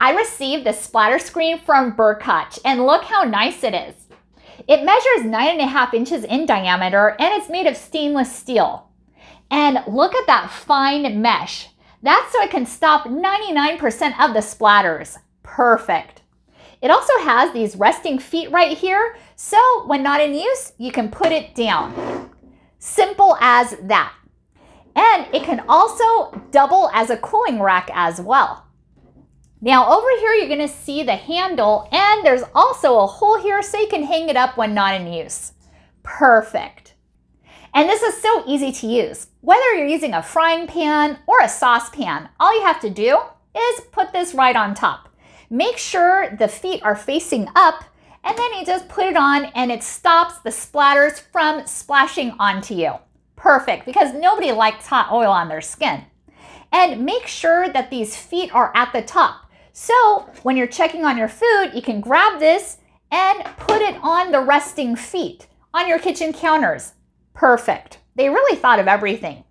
I received the splatter screen from Burkutch, and look how nice it is. It measures 9.5 inches in diameter, and it's made of stainless steel. And look at that fine mesh. That's so it can stop 99% of the splatters. Perfect. It also has these resting feet right here, so when not in use, you can put it down. Simple as that. And it can also double as a cooling rack as well. Now over here, you're going to see the handle, and there's also a hole here so you can hang it up when not in use. Perfect. And this is so easy to use. Whether you're using a frying pan or a saucepan, all you have to do is put this right on top. Make sure the feet are facing up, and then you just put it on and it stops the splatters from splashing onto you. Perfect, because nobody likes hot oil on their skin. And make sure that these feet are at the top. So when you're checking on your food, you can grab this and put it on the resting feet on your kitchen counters. Perfect. They really thought of everything.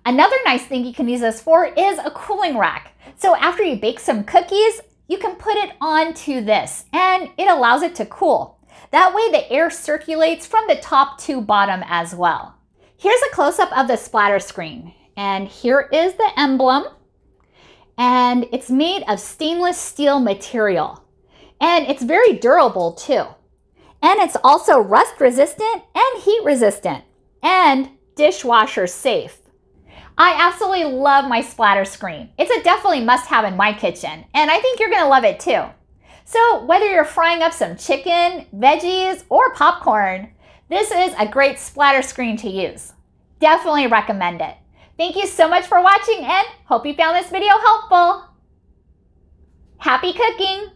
Another nice thing you can use this for is a cooling rack. So after you bake some cookies, you can put it onto this and it allows it to cool. That way the air circulates from the top to bottom as well. Here's a close-up of the splatter screen. And here is the emblem. And it's made of stainless steel material. And it's very durable too. And it's also rust resistant and heat resistant. And dishwasher safe. I absolutely love my splatter screen. It's a definitely must-have in my kitchen, and I think you're gonna love it too. So whether you're frying up some chicken, veggies, or popcorn, this is a great splatter screen to use. Definitely recommend it. Thank you so much for watching, and hope you found this video helpful. Happy cooking!